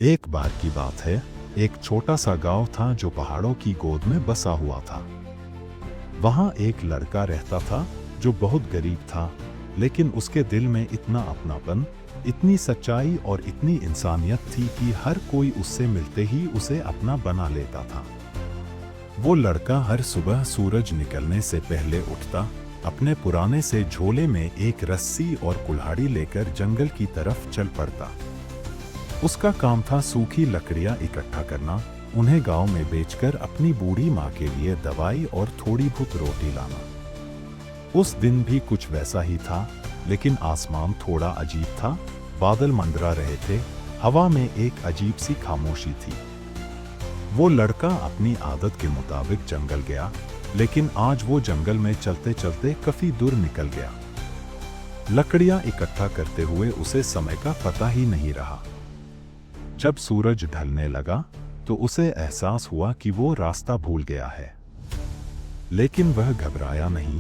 एक बार की बात है, एक छोटा सा गांव था जो पहाड़ों की गोद में बसा हुआ था। वहां एक लड़का रहता था जो बहुत गरीब था, लेकिन उसके दिल में इतना अपनापन, इतनी सच्चाई और इतनी इंसानियत थी कि हर कोई उससे मिलते ही उसे अपना बना लेता था। वो लड़का हर सुबह सूरज निकलने से पहले उठता, अपने पुराने से झोले में एक रस्सी और कुल्हाड़ी लेकर जंगल की तरफ चल पड़ता। उसका काम था सूखी लकड़ियां इकट्ठा करना, उन्हें गांव में बेचकर अपनी बूढ़ी माँ के लिए दवाई और थोड़ी बहुत रोटी लाना। उस दिन भी कुछ वैसा ही था, लेकिन आसमान थोड़ा अजीब था। बादल मंडरा रहे थे, हवा में एक अजीब सी खामोशी थी। वो लड़का अपनी आदत के मुताबिक जंगल गया, लेकिन आज वो जंगल में चलते चलते काफी दूर निकल गया। लकड़ियां इकट्ठा करते हुए उसे समय का पता ही नहीं रहा। जब सूरज ढलने लगा तो उसे एहसास हुआ कि वो रास्ता भूल गया है, लेकिन वह घबराया नहीं,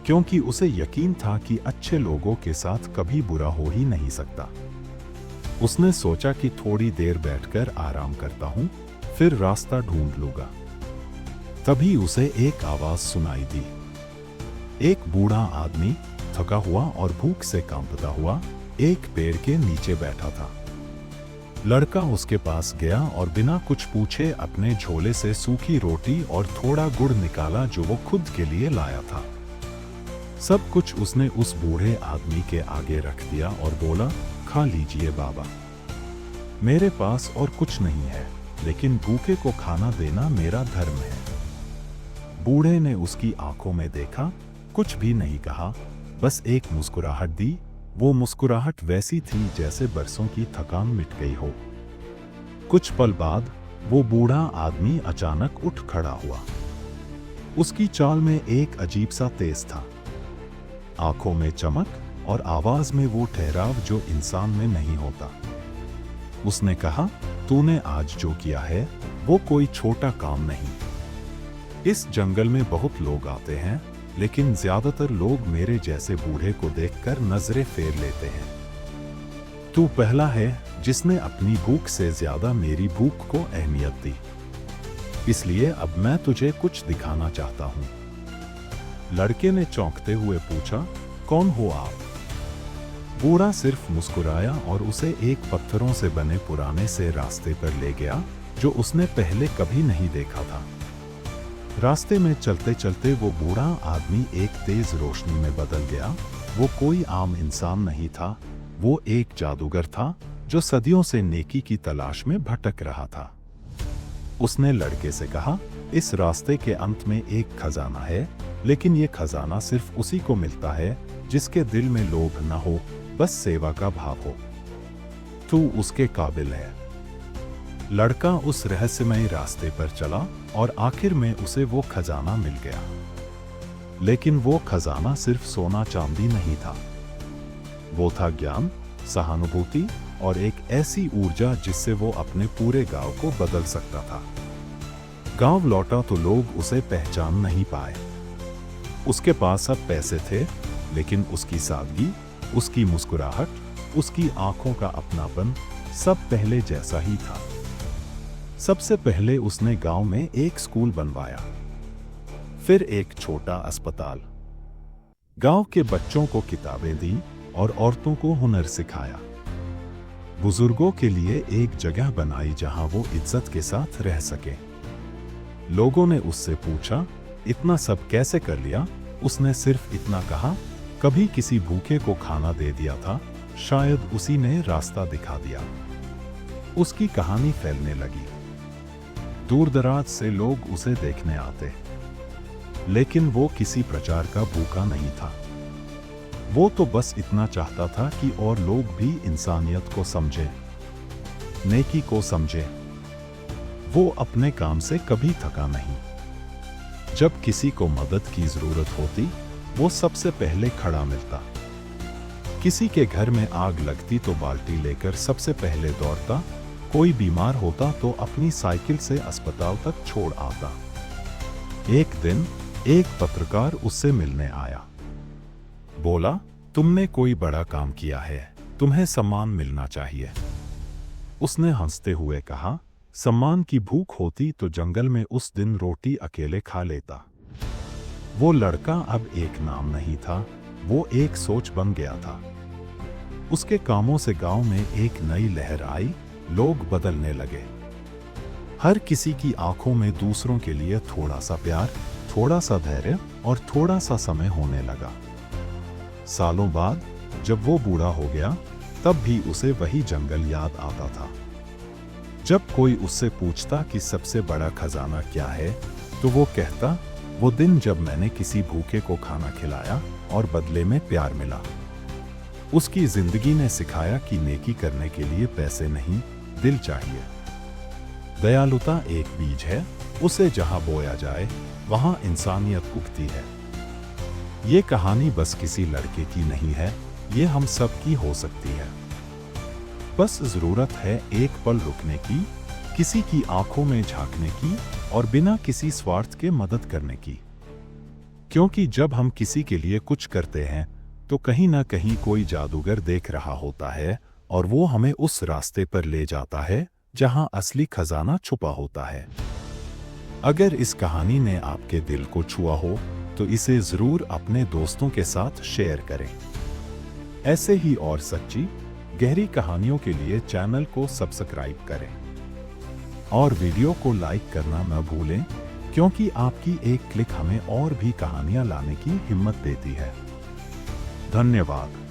क्योंकि उसे यकीन था कि अच्छे लोगों के साथ कभी बुरा हो ही नहीं सकता। उसने सोचा कि थोड़ी देर बैठकर आराम करता हूं, फिर रास्ता ढूंढ लूंगा। तभी उसे एक आवाज सुनाई दी। एक बूढ़ा आदमी थका हुआ और भूख से कांपता हुआ एक पेड़ के नीचे बैठा था। लड़का उसके पास गया और बिना कुछ पूछे अपने झोले से सूखी रोटी और थोड़ा गुड़ निकाला जो वो खुद के लिए लाया था। सब कुछ उसने उस बूढ़े आदमी के आगे रख दिया और बोला, खा लीजिए बाबा, मेरे पास और कुछ नहीं है, लेकिन भूखे को खाना देना मेरा धर्म है। बूढ़े ने उसकी आंखों में देखा, कुछ भी नहीं कहा, बस एक मुस्कुराहट दी। वो मुस्कुराहट वैसी थी जैसे बरसों की थकान मिट गई हो। कुछ पल बाद वो बूढ़ा आदमी अचानक उठ खड़ा हुआ। उसकी चाल में एक अजीब सा तेज था, आंखों में चमक और आवाज में वो ठहराव जो इंसान में नहीं होता। उसने कहा, तूने आज जो किया है वो कोई छोटा काम नहीं। इस जंगल में बहुत लोग आते हैं, लेकिन ज्यादातर लोग मेरे जैसे बूढ़े को देखकर नजरें फेर लेते हैं। तू पहला है जिसने अपनी भूख से ज्यादा मेरी भूख को अहमियत दी, इसलिए अब मैं तुझे कुछ दिखाना चाहता हूं। लड़के ने चौंकते हुए पूछा, कौन हो आप? बूढ़ा सिर्फ मुस्कुराया और उसे एक पत्थरों से बने पुराने से रास्ते पर ले गया जो उसने पहले कभी नहीं देखा था। रास्ते में चलते चलते वो बूढ़ा आदमी एक तेज रोशनी में बदल गया। वो कोई आम इंसान नहीं था, वो एक जादूगर था जो सदियों से नेकी की तलाश में भटक रहा था। उसने लड़के से कहा, इस रास्ते के अंत में एक खजाना है, लेकिन ये खजाना सिर्फ उसी को मिलता है जिसके दिल में लोभ न हो, बस सेवा का भाव हो। तू उसके काबिल है। लड़का उस रहस्यमय रास्ते पर चला और आखिर में उसे वो खजाना मिल गया। लेकिन वो खजाना सिर्फ सोना चांदी नहीं था, वो था ज्ञान, सहानुभूति और एक ऐसी ऊर्जा जिससे वो अपने पूरे गांव को बदल सकता था। गांव लौटा तो लोग उसे पहचान नहीं पाए। उसके पास अब पैसे थे, लेकिन उसकी सादगी, उसकी मुस्कुराहट, उसकी आंखों का अपनापन सब पहले जैसा ही था। सबसे पहले उसने गांव में एक स्कूल बनवाया, फिर एक छोटा अस्पताल, गांव के बच्चों को किताबें दी और औरतों को हुनर सिखाया। बुजुर्गों के लिए एक जगह बनाई जहां वो इज्जत के साथ रह सके। लोगों ने उससे पूछा, इतना सब कैसे कर लिया? उसने सिर्फ इतना कहा, कभी किसी भूखे को खाना दे दिया था, शायद उसी ने रास्ता दिखा दिया। उसकी कहानी फैलने लगी। दूर दराज से लोग उसे देखने आते, लेकिन वो किसी प्रचार का भूखा नहीं था। वो तो बस इतना चाहता था कि और लोग भी इंसानियत को समझे, नेकी को समझे। वो अपने काम से कभी थका नहीं। जब किसी को मदद की जरूरत होती, वो सबसे पहले खड़ा मिलता। किसी के घर में आग लगती तो बाल्टी लेकर सबसे पहले दौड़ता। कोई बीमार होता तो अपनी साइकिल से अस्पताल तक छोड़ आता। एक दिन एक पत्रकार उससे मिलने आया। बोला, तुमने कोई बड़ा काम किया है, तुम्हें सम्मान मिलना चाहिए। उसने हंसते हुए कहा, सम्मान की भूख होती तो जंगल में उस दिन रोटी अकेले खा लेता। वो लड़का अब एक नाम नहीं था, वो एक सोच बन गया था। उसके कामों से गांव में एक नई लहर आई, लोग बदलने लगे। हर किसी की आंखों में दूसरों के लिए थोड़ा सा प्यार, थोड़ा सा धैर्य और थोड़ा सा समय होने लगा। सालों बाद जब वो बूढ़ा हो गया, तब भी उसे वही जंगल याद आता था। जब कोई उससे पूछता कि सबसे बड़ा खजाना क्या है, तो वो कहता, वो दिन जब मैंने किसी भूखे को खाना खिलाया और बदले में प्यार मिला। उसकी जिंदगी ने सिखाया कि नेकी करने के लिए पैसे नहीं, दिल चाहिए। दयालुता एक बीज है, उसे जहां बोया जाए वहां इंसानियत उगती है। ये कहानी बस किसी लड़के की नहीं है, ये हम सब की हो सकती है। बस जरूरत है एक पल रुकने की, किसी की आंखों में झांकने की और बिना किसी स्वार्थ के मदद करने की। क्योंकि जब हम किसी के लिए कुछ करते हैं तो कहीं ना कहीं कोई जादूगर देख रहा होता है और वो हमें उस रास्ते पर ले जाता है जहां असली खजाना छुपा होता है। अगर इस कहानी ने आपके दिल को छुआ हो तो इसे जरूर अपने दोस्तों के साथ शेयर करें। ऐसे ही और सच्ची गहरी कहानियों के लिए चैनल को सब्सक्राइब करें और वीडियो को लाइक करना न भूलें, क्योंकि आपकी एक क्लिक हमें और भी कहानियां लाने की हिम्मत देती है। धन्यवाद।